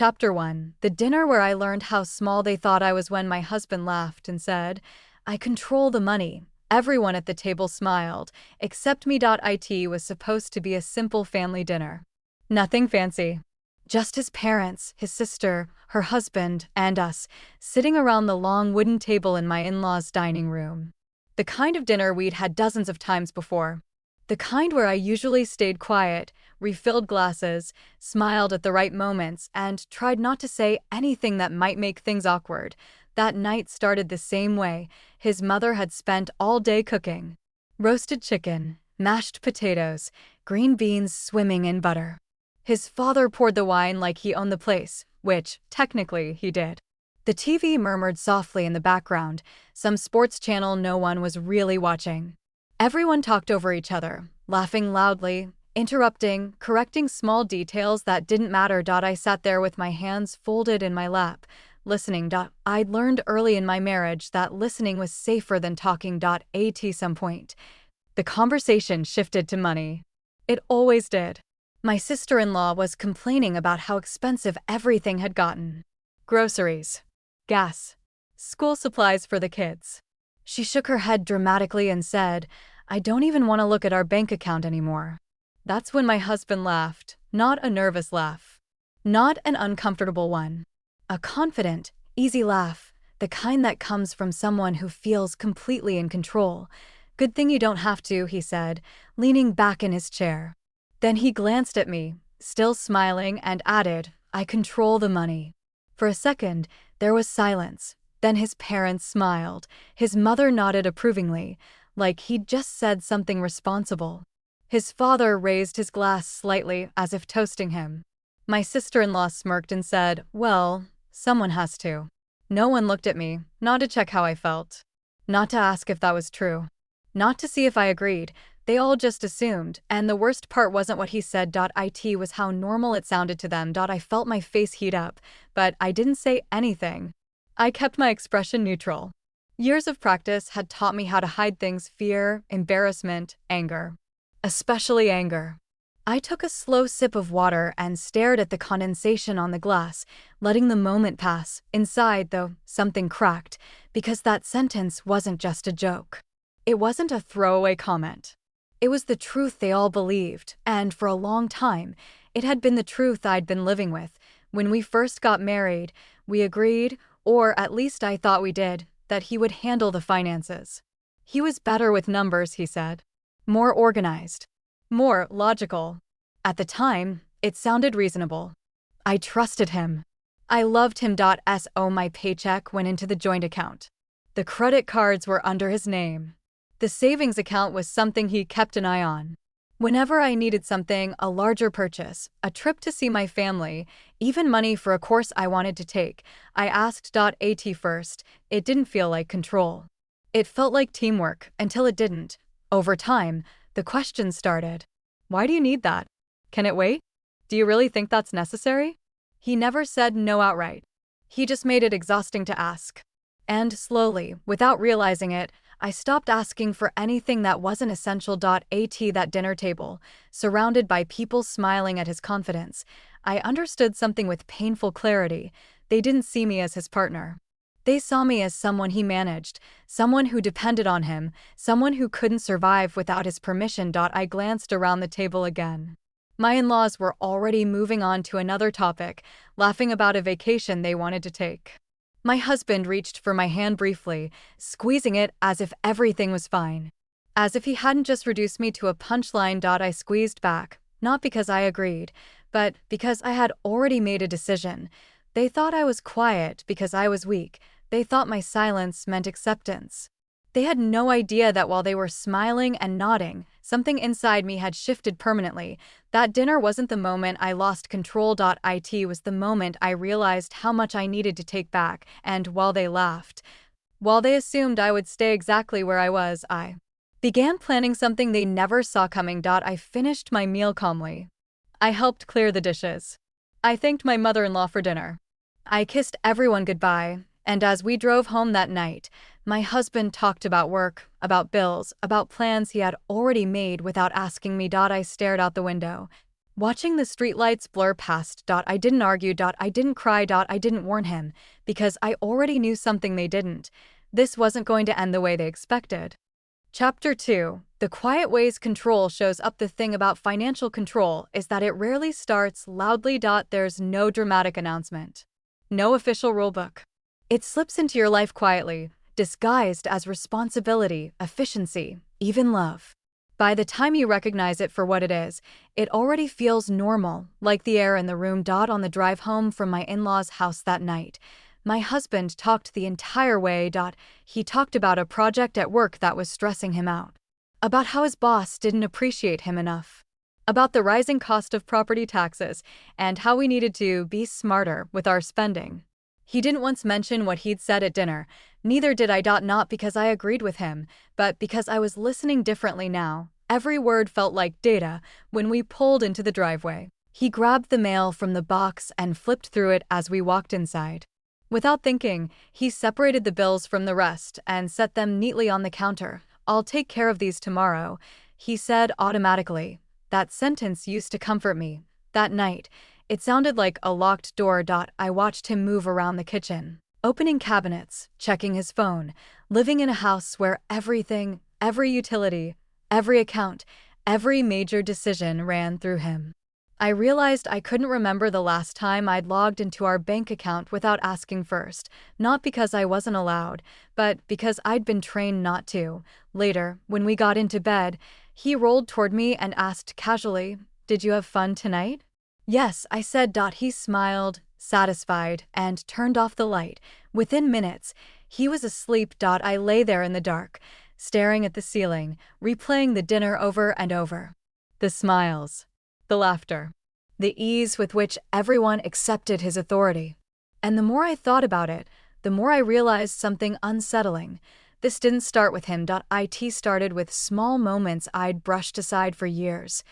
Chapter 1. The dinner where I learned how small they thought I was when my husband laughed and said, "I control the money." Everyone at the table smiled, except me. It was supposed to be a simple family dinner. Nothing fancy. Just his parents, his sister, her husband, and us, sitting around the long wooden table in my in-laws' dining room. The kind of dinner we'd had dozens of times before. The kind where I usually stayed quiet, refilled glasses, smiled at the right moments, and tried not to say anything that might make things awkward. That night started the same way. His mother had spent all day cooking. Roasted chicken, mashed potatoes, green beans swimming in butter. His father poured the wine like he owned the place, which, technically, he did. The TV murmured softly in the background, some sports channel no one was really watching. Everyone talked over each other, laughing loudly, interrupting, correcting small details that didn't matter. I sat there with my hands folded in my lap, listening. I'd learned early in my marriage that listening was safer than talking. At some point, the conversation shifted to money. It always did. My sister-in-law was complaining about how expensive everything had gotten. Groceries, gas, school supplies for the kids. She shook her head dramatically and said, "I don't even want to look at our bank account anymore." That's when my husband laughed, not a nervous laugh, not an uncomfortable one. A confident, easy laugh, the kind that comes from someone who feels completely in control. "Good thing you don't have to," he said, leaning back in his chair. Then he glanced at me, still smiling, and added, "I control the money." For a second, there was silence. Then his parents smiled. His mother nodded approvingly, like he'd just said something responsible. His father raised his glass slightly, as if toasting him. My sister-in-law smirked and said, "Well, someone has to." No one looked at me, not to check how I felt. Not to ask if that was true. Not to see if I agreed. They all just assumed, and the worst part wasn't what he said. It was how normal it sounded to them. I felt my face heat up, but I didn't say anything. I kept my expression neutral. Years of practice had taught me how to hide things: fear, embarrassment, anger. Especially anger. I took a slow sip of water and stared at the condensation on the glass, letting the moment pass. Inside, though, something cracked, because that sentence wasn't just a joke. It wasn't a throwaway comment. It was the truth they all believed, and for a long time, it had been the truth I'd been living with. When we first got married, we agreed, or at least I thought we did, that he would handle the finances. He was better with numbers, he said. More organized. More logical. At the time, it sounded reasonable. I trusted him. I loved him. My paycheck went into the joint account. The credit cards were under his name. The savings account was something he kept an eye on. Whenever I needed something, a larger purchase, a trip to see my family, even money for a course I wanted to take, I asked. At first, it didn't feel like control. It felt like teamwork, until it didn't. Over time, the questions started. Why do you need that? Can it wait? Do you really think that's necessary? He never said no outright. He just made it exhausting to ask. And slowly, without realizing it, I stopped asking for anything that wasn't essential. At that dinner table, surrounded by people smiling at his confidence, I understood something with painful clarity. They didn't see me as his partner. They saw me as someone he managed, someone who depended on him, someone who couldn't survive without his permission. I glanced around the table again. My in-laws were already moving on to another topic, laughing about a vacation they wanted to take. My husband reached for my hand briefly, squeezing it as if everything was fine. As if he hadn't just reduced me to a punchline. I squeezed back, not because I agreed, but because I had already made a decision. They thought I was quiet because I was weak. They thought my silence meant acceptance. They had no idea that while they were smiling and nodding, something inside me had shifted permanently. That dinner wasn't the moment I lost control. It was the moment I realized how much I needed to take back, and while they laughed, while they assumed I would stay exactly where I was, I began planning something they never saw coming. I finished my meal calmly. I helped clear the dishes. I thanked my mother-in-law for dinner. I kissed everyone goodbye, and as we drove home that night, my husband talked about work, about bills, about plans he had already made without asking me. I stared out the window. Watching the streetlights blur past. I didn't argue. I didn't cry. I didn't warn him, because I already knew something they didn't. This wasn't going to end the way they expected. Chapter 2. The quiet ways control shows up. The thing about financial control is that it rarely starts loudly. There's no dramatic announcement. No official rulebook. It slips into your life quietly, disguised as responsibility, efficiency, even love. By the time you recognize it for what it is, it already feels normal, like the air in the room. On the drive home from my in-laws' house that night, my husband talked the entire way. He talked about a project at work that was stressing him out, about how his boss didn't appreciate him enough, about the rising cost of property taxes, and how we needed to be smarter with our spending. He didn't once mention what he'd said at dinner. Neither did I. Not because I agreed with him, but because I was listening differently now. Every word felt like data. When we pulled into the driveway, he grabbed the mail from the box and flipped through it as we walked inside. Without thinking, he separated the bills from the rest and set them neatly on the counter. "I'll take care of these tomorrow," he said automatically. That sentence used to comfort me. That night, it sounded like a locked door. I watched him move around the kitchen, opening cabinets, checking his phone, living in a house where everything, every utility, every account, every major decision ran through him. I realized I couldn't remember the last time I'd logged into our bank account without asking first, not because I wasn't allowed, but because I'd been trained not to. Later, when we got into bed, he rolled toward me and asked casually, "Did you have fun tonight?" "Yes," I said. He smiled, satisfied, and turned off the light. Within minutes, he was asleep. I lay there in the dark, staring at the ceiling, replaying the dinner over and over. The smiles, the laughter, the ease with which everyone accepted his authority. And the more I thought about it, the more I realized something unsettling. This didn't start with him. It started with small moments I'd brushed aside for years.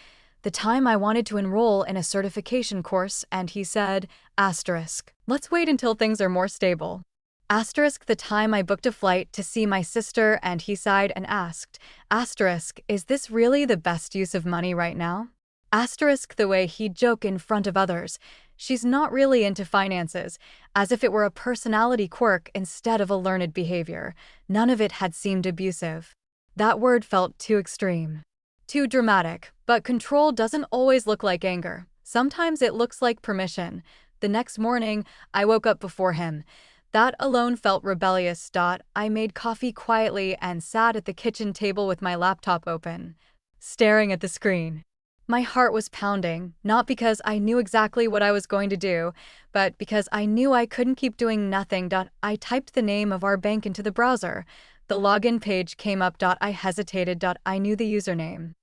The time I wanted to enroll in a certification course and he said, "let's wait until things are more stable." The time I booked a flight to see my sister and he sighed and asked, "Is this really the best use of money right now?" The way he'd joke in front of others, "She's not really into finances," as if it were a personality quirk instead of a learned behavior. None of it had seemed abusive. That word felt too extreme, too dramatic. But control doesn't always look like anger. Sometimes it looks like permission. The next morning, I woke up before him. That alone felt rebellious. I made coffee quietly and sat at the kitchen table with my laptop open, staring at the screen. My heart was pounding, not because I knew exactly what I was going to do, but because I knew I couldn't keep doing nothing. I typed the name of our bank into the browser. The login page came up. I hesitated. I knew the username.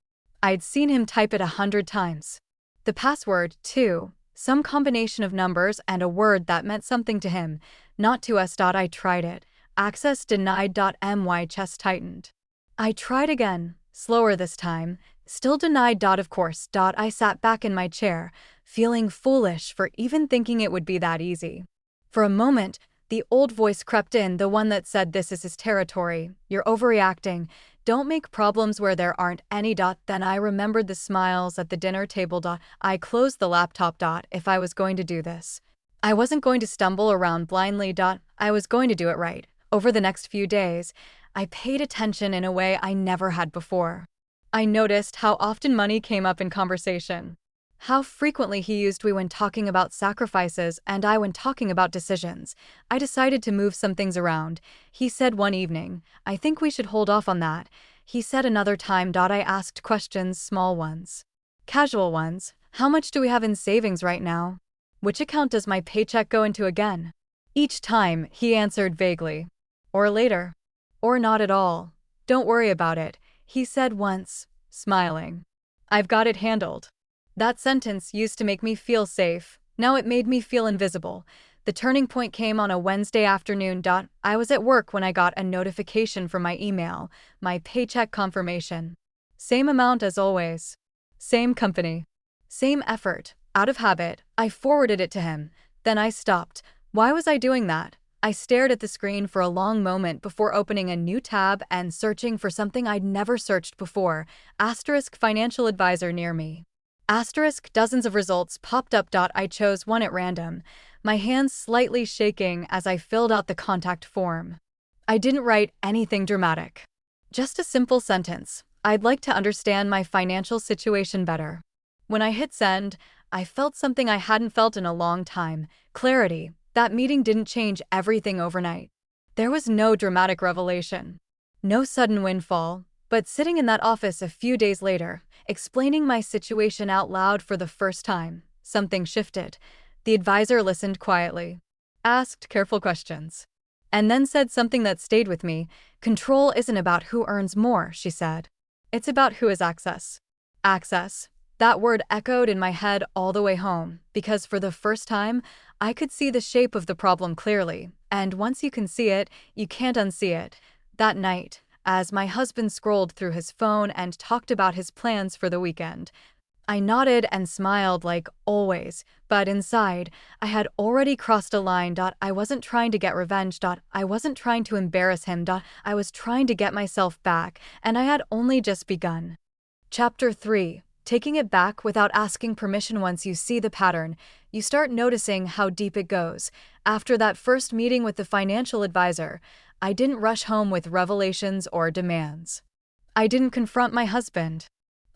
I'd seen him type it 100 times. The password, too. Some combination of numbers and a word that meant something to him, not to us. I tried it. Access denied. My chest tightened. I tried again, slower this time. Still denied. Of course. I sat back in my chair, feeling foolish for even thinking it would be that easy. For a moment, the old voice crept in, the one that said, "This is his territory. You're overreacting. Don't make problems where there aren't any." Then I remembered the smiles at the dinner table. I closed the laptop. If I was going to do this, I wasn't going to stumble around blindly. I was going to do it right. Over the next few days, I paid attention in a way I never had before. I noticed how often money came up in conversation, how frequently he used "we" when talking about sacrifices and "I" when talking about decisions. I decided to move some things around. He said one evening, "I think we should hold off on that." He said another time. I asked questions, small ones, casual ones. "How much do we have in savings right now? Which account does my paycheck go into again?" Each time, he answered vaguely, "Or later." Or "not at all. Don't worry about it," he said once, smiling. "I've got it handled." That sentence used to make me feel safe. Now it made me feel invisible. The turning point came on a Wednesday afternoon. I was at work when I got a notification from my email, my paycheck confirmation. Same amount as always. Same company. Same effort. Out of habit, I forwarded it to him. Then I stopped. Why was I doing that? I stared at the screen for a long moment before opening a new tab and searching for something I'd never searched before. Financial advisor near me. Asterisk dozens of results popped up. I chose one at random, my hands slightly shaking as I filled out the contact form. I didn't write anything dramatic. Just a simple sentence. I'd like to understand my financial situation better. When I hit send, I felt something I hadn't felt in a long time. Clarity. That meeting didn't change everything overnight. There was no dramatic revelation. No sudden windfall. But sitting in that office a few days later, explaining my situation out loud for the first time, something shifted. The advisor listened quietly, asked careful questions, and then said something that stayed with me. Control isn't about who earns more, she said. It's about who has access. Access. That word echoed in my head all the way home, because for the first time, I could see the shape of the problem clearly, and once you can see it, you can't unsee it. That night, as my husband scrolled through his phone and talked about his plans for the weekend, I nodded and smiled like always, but inside, I had already crossed a line. I wasn't trying to get revenge. I wasn't trying to embarrass him. I was trying to get myself back, and I had only just begun. Chapter 3. Taking it back without asking permission. Once you see the pattern, you start noticing how deep it goes. After that first meeting with the financial advisor, I didn't rush home with revelations or demands. I didn't confront my husband.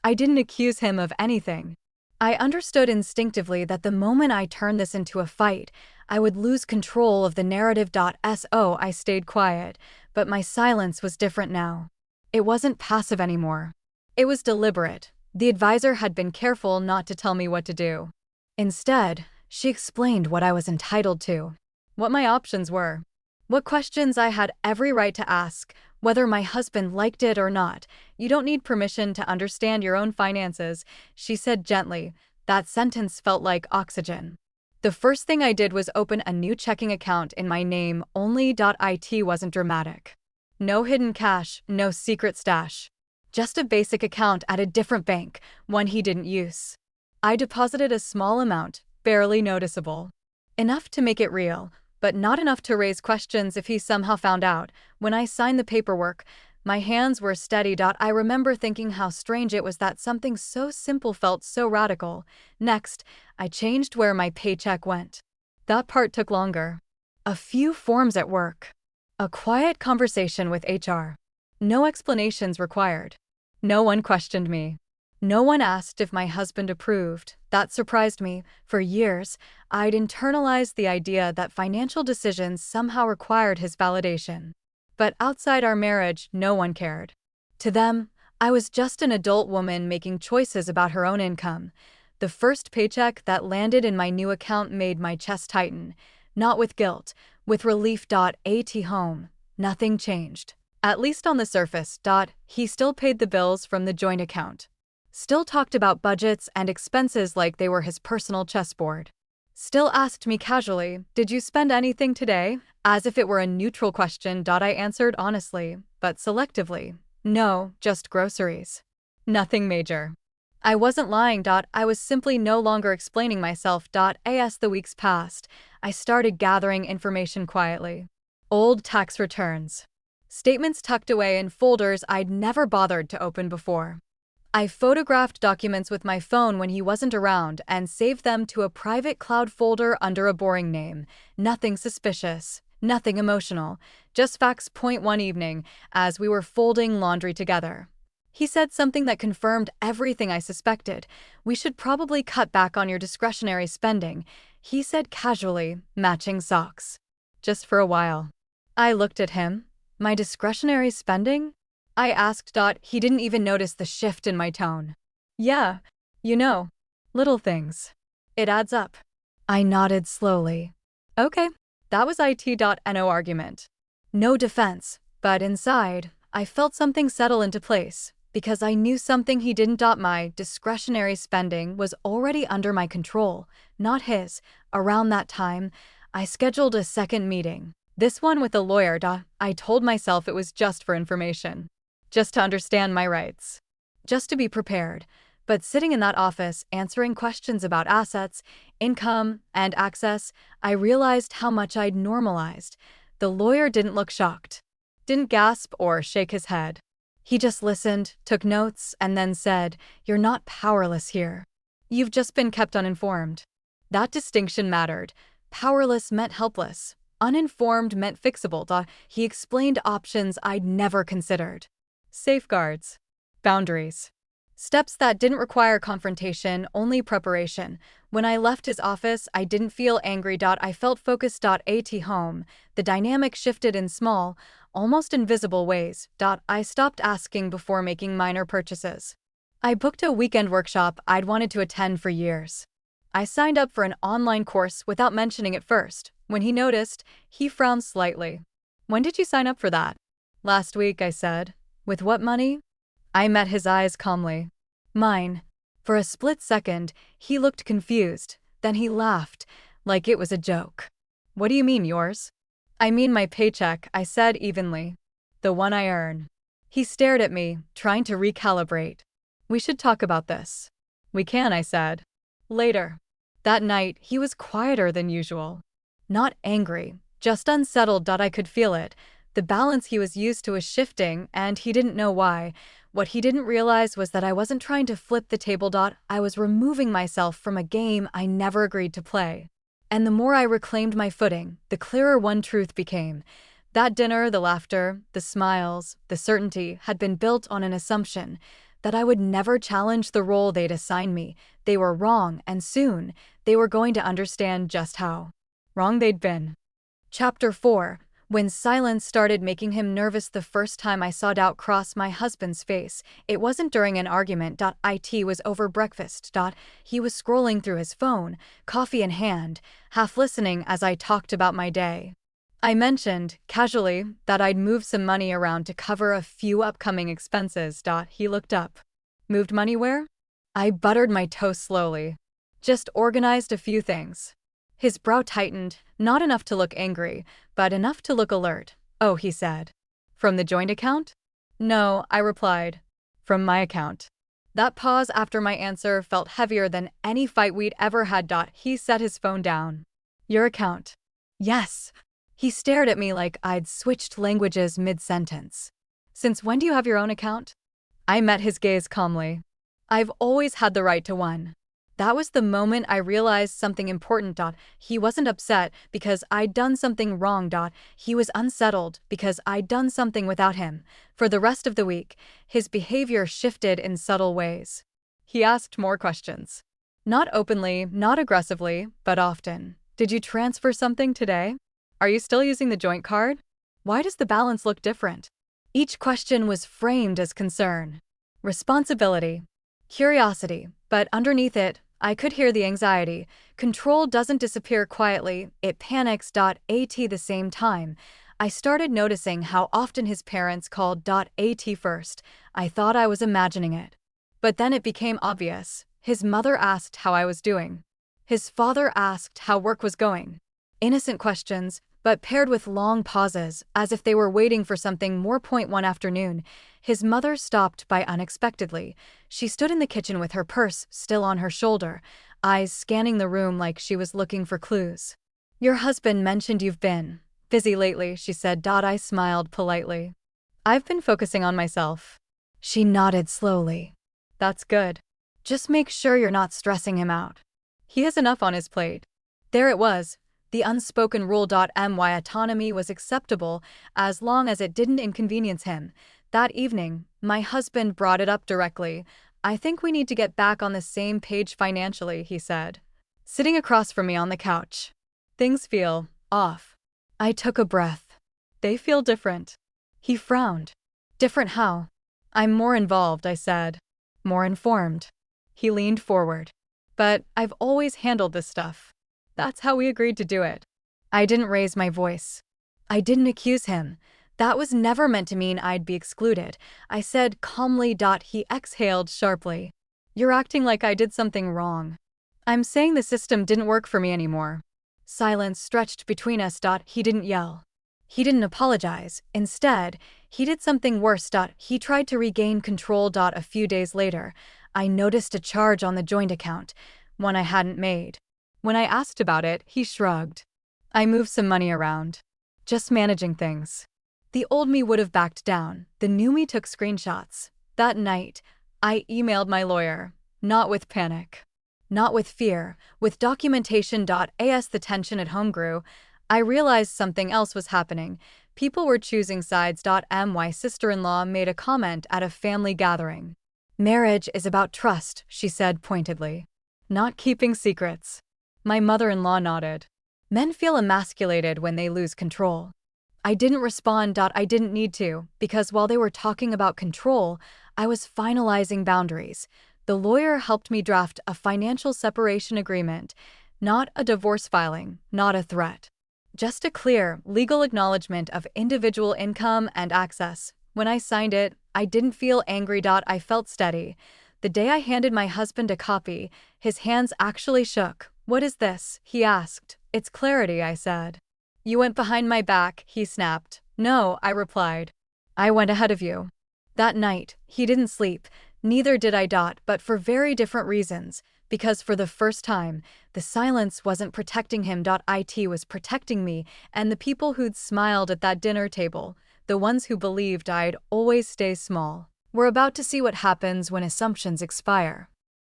I didn't accuse him of anything. I understood instinctively that the moment I turned this into a fight, I would lose control of the narrative. So I stayed quiet, but my silence was different now. It wasn't passive anymore. It was deliberate. The advisor had been careful not to tell me what to do. Instead, she explained what I was entitled to, what my options were, what questions I had every right to ask, whether my husband liked it or not. You don't need permission to understand your own finances, she said gently. That sentence felt like oxygen. The first thing I did was open a new checking account in my name only. It wasn't dramatic. No hidden cash, no secret stash. Just a basic account at a different bank, one he didn't use. I deposited a small amount, barely noticeable. Enough to make it real, but not enough to raise questions if he somehow found out. When I signed the paperwork, my hands were steady. I remember thinking how strange it was that something so simple felt so radical. Next, I changed where my paycheck went. That part took longer. A few forms at work. A quiet conversation with HR. No explanations required. No one questioned me. No one asked if my husband approved. That surprised me. For years, I'd internalized the idea that financial decisions somehow required his validation. But outside our marriage, no one cared. To them, I was just an adult woman making choices about her own income. The first paycheck that landed in my new account made my chest tighten. Not with guilt, with relief. At home, nothing changed. At least on the surface. He still paid the bills from the joint account. Still talked about budgets and expenses like they were his personal chessboard. Still asked me casually, "Did you spend anything today?" As if it were a neutral question. I answered honestly, but selectively. No, just groceries. Nothing major. I wasn't lying. I was simply no longer explaining myself. As the weeks passed, I started gathering information quietly. Old tax returns. Statements tucked away in folders I'd never bothered to open before. I photographed documents with my phone when he wasn't around and saved them to a private cloud folder under a boring name. Nothing suspicious, nothing emotional, just facts. One evening, as we were folding laundry together, he said something that confirmed everything I suspected. "We should probably cut back on your discretionary spending," he said casually, matching socks. Just for a while. I looked at him. My discretionary spending? I asked. He didn't even notice the shift in my tone. "Yeah, little things. It adds up." I nodded slowly. Okay, that was no argument. No defense, but inside, I felt something settle into place, because I knew something he didn't. My discretionary spending was already under my control, not his. Around that time, I scheduled a second meeting. This one with a lawyer. I told myself it was just for information. Just to understand my rights. Just to be prepared. But sitting in that office, answering questions about assets, income, and access, I realized how much I'd normalized. The lawyer didn't look shocked. Didn't gasp or shake his head. He just listened, took notes, and then said, "You're not powerless here. You've just been kept uninformed. That distinction mattered. Powerless meant helpless. Uninformed meant fixable. He explained options I'd never considered. Safeguards. Boundaries. Steps that didn't require confrontation, only preparation. When I left his office, I didn't feel angry. I felt focused. At home, the dynamic shifted in small, almost invisible ways. I stopped asking before making minor purchases. I booked a weekend workshop I'd wanted to attend for years. I signed up for an online course without mentioning it first. When he noticed, he frowned slightly. When did you sign up for that? Last week, I said. With what money? I met his eyes calmly. Mine. For a split second, he looked confused. Then he laughed, like it was a joke. What do you mean, yours? I mean my paycheck, I said evenly. The one I earn. He stared at me, trying to recalibrate. We should talk about this. We can, I said. Later. That night, he was quieter than usual. Not angry, just unsettled. I could feel it. The balance he was used to was shifting, and he didn't know why. What he didn't realize was that I wasn't trying to flip the table. I was removing myself from a game I never agreed to play. And the more I reclaimed my footing, the clearer one truth became. That dinner, the laughter, the smiles, the certainty had been built on an assumption that I would never challenge the role they'd assigned me. They were wrong, and soon, they were going to understand just how wrong they'd been. Chapter 4. When silence started making him nervous the first time I saw doubt cross my husband's face, it wasn't during an argument. It was over breakfast. He was scrolling through his phone, coffee in hand, half listening as I talked about my day. I mentioned, casually, that I'd moved some money around to cover a few upcoming expenses. He looked up. Moved money where? I buttered my toast slowly. Just organized a few things. His brow tightened, not enough to look angry, but enough to look alert. Oh, he said. From the joint account? No, I replied. From my account. That pause after my answer felt heavier than any fight we'd ever had. He set his phone down. Your account. Yes. He stared at me like I'd switched languages mid-sentence. Since when do you have your own account? I met his gaze calmly. I've always had the right to one. That was the moment I realized something important. He wasn't upset because I'd done something wrong. He was unsettled because I'd done something without him. For the rest of the week, his behavior shifted in subtle ways. He asked more questions. Not openly, not aggressively, but often. Did you transfer something today? Are you still using the joint card? Why does the balance look different? Each question was framed as concern, responsibility, curiosity, but underneath it, I could hear the anxiety. Control doesn't disappear quietly, it panics. At the same time, I started noticing how often his parents called at first. I thought I was imagining it. But then it became obvious. His mother asked how I was doing. His father asked how work was going. Innocent questions, but paired with long pauses, as if they were waiting for something more. One afternoon, his mother stopped by unexpectedly. She stood in the kitchen with her purse still on her shoulder, eyes scanning the room like she was looking for clues. Your husband mentioned you've been busy lately, she said. I smiled politely. I've been focusing on myself. She nodded slowly. That's good. Just make sure you're not stressing him out. He has enough on his plate. There it was. The unspoken rule. My autonomy was acceptable as long as it didn't inconvenience him. That evening, my husband brought it up directly. I think we need to get back on the same page financially, he said, sitting across from me on the couch. Things feel off. I took a breath. They feel different. He frowned. Different how? I'm more involved, I said. More informed. He leaned forward. But I've always handled this stuff. That's how we agreed to do it. I didn't raise my voice. I didn't accuse him. That was never meant to mean I'd be excluded. I said calmly. He exhaled sharply. You're acting like I did something wrong. I'm saying the system didn't work for me anymore. Silence stretched between us. He didn't yell. He didn't apologize. Instead, he did something worse. He tried to regain control. A few days later, I noticed a charge on the joint account, one I hadn't made. When I asked about it, he shrugged. I moved some money around. Just managing things. The old me would have backed down. The new me took screenshots. That night, I emailed my lawyer, not with panic. Not with fear, with documentation. As the tension at home grew, I realized something else was happening. People were choosing sides. My sister-in-law made a comment at a family gathering. Marriage is about trust, she said pointedly. Not keeping secrets. My mother-in-law nodded. Men feel emasculated when they lose control. I didn't respond. I didn't need to, because while they were talking about control, I was finalizing boundaries. The lawyer helped me draft a financial separation agreement, not a divorce filing, not a threat. Just a clear, legal acknowledgement of individual income and access. When I signed it, I didn't feel angry. I felt steady. The day I handed my husband a copy, his hands actually shook. "What is this?" he asked. "It's clarity," I said. "You went behind my back," he snapped. "No," I replied. "I went ahead of you." That night, he didn't sleep. Neither did I. But for very different reasons. Because for the first time, the silence wasn't protecting him. It was protecting me and the people who'd smiled at that dinner table, the ones who believed I'd always stay small. We're about to see what happens when assumptions expire.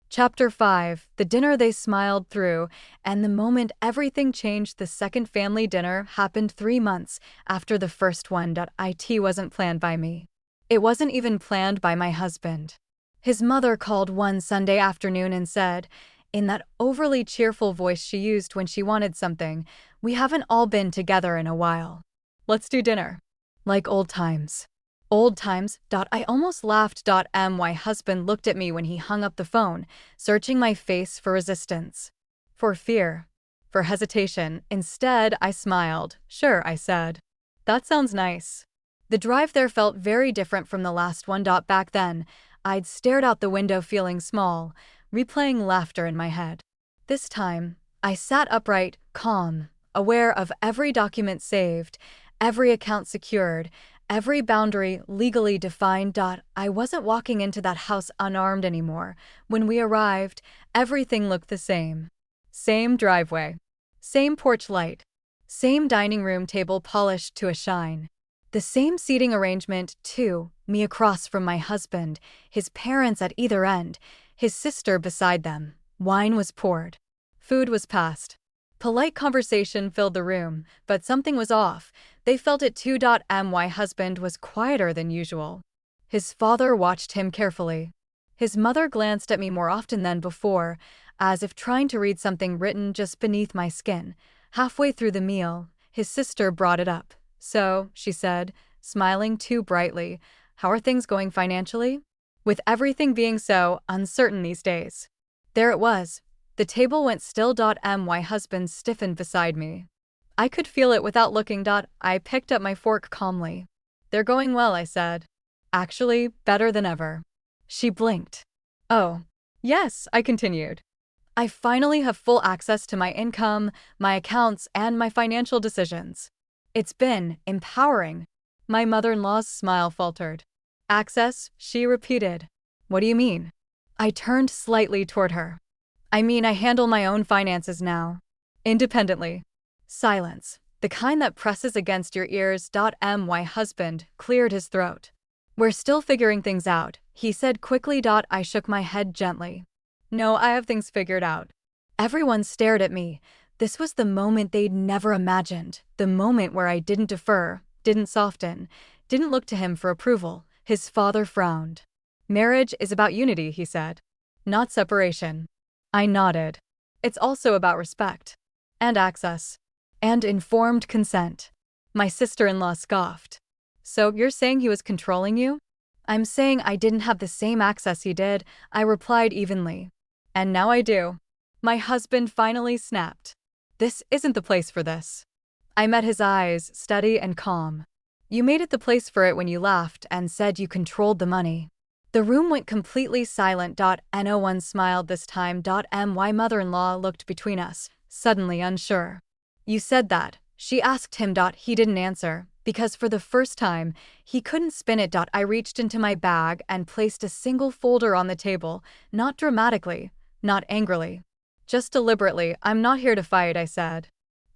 Chapter 5, the dinner they smiled through, and the moment everything changed. The second family dinner happened 3 months after the first one. It wasn't planned by me. It wasn't even planned by my husband. His mother called one Sunday afternoon and said, in that overly cheerful voice she used when she wanted something, "We haven't all been together in a while. Let's do dinner." Like old times. Old times. I almost laughed. My husband looked at me when he hung up the phone, searching my face for resistance. For fear. For hesitation. Instead, I smiled. "Sure," I said. "That sounds nice." The drive there felt very different from the last one. Back then, I'd stared out the window feeling small, replaying laughter in my head. This time, I sat upright, calm, aware of every document saved, every account secured, every boundary legally defined. I wasn't walking into that house unarmed anymore. When we arrived, everything looked the same. Same driveway. Same porch light. Same dining room table polished to a shine. The same seating arrangement, too, me across from my husband, his parents at either end, his sister beside them. Wine was poured. Food was passed. Polite conversation filled the room, but something was off. They felt it too. My husband was quieter than usual. His father watched him carefully. His mother glanced at me more often than before, as if trying to read something written just beneath my skin. Halfway through the meal, his sister brought it up. "So," she said, smiling too brightly, "how are things going financially?" With everything being so uncertain these days. There it was. The table went still. My husband stiffened beside me. I could feel it without looking. I picked up my fork calmly. "They're going well," I said. "Actually, better than ever." She blinked. "Oh, yes," I continued. "I finally have full access to my income, my accounts, and my financial decisions. It's been empowering." My mother-in-law's smile faltered. "Access?" she repeated. "What do you mean?" I turned slightly toward her. "I mean, I handle my own finances now. Independently." Silence. The kind that presses against your ears. My husband cleared his throat. "We're still figuring things out," he said quickly. I shook my head gently. "No, I have things figured out." Everyone stared at me. This was the moment they'd never imagined. The moment where I didn't defer, didn't soften, didn't look to him for approval. His father frowned. "Marriage is about unity," he said. "Not separation." I nodded. "It's also about respect. And access. And informed consent." My sister-in-law scoffed. "So you're saying he was controlling you?" "I'm saying I didn't have the same access he did," I replied evenly. "And now I do." My husband finally snapped. "This isn't the place for this." I met his eyes, steady and calm. "You made it the place for it when you laughed and said you controlled the money." The room went completely silent. No one smiled this time. My mother-in-law looked between us, suddenly unsure. "You said that," she asked him. He didn't answer, because for the first time, he couldn't spin it. I reached into my bag and placed a single folder on the table, not dramatically, not angrily. Just deliberately. "I'm not here to fight," I said.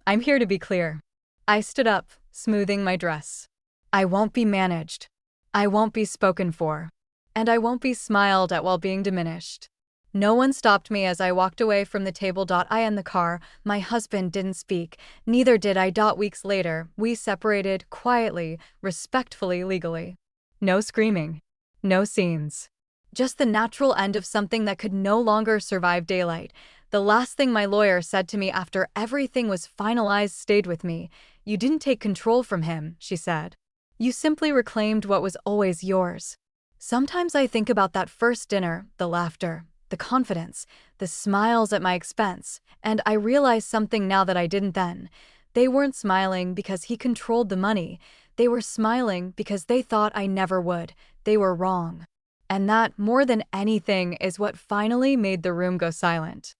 "I'm here to be clear." I stood up, smoothing my dress. "I won't be managed. I won't be spoken for. And I won't be smiled at while being diminished." No one stopped me as I walked away from the table. I in the car, my husband didn't speak, neither did I. Weeks later, we separated quietly, respectfully, legally. No screaming. No scenes. Just the natural end of something that could no longer survive daylight. The last thing my lawyer said to me after everything was finalized stayed with me. "You didn't take control from him," she said. "You simply reclaimed what was always yours." Sometimes I think about that first dinner, the laughter, the confidence, the smiles at my expense, and I realize something now that I didn't then. They weren't smiling because he controlled the money. They were smiling because they thought I never would. They were wrong. And that, more than anything, is what finally made the room go silent.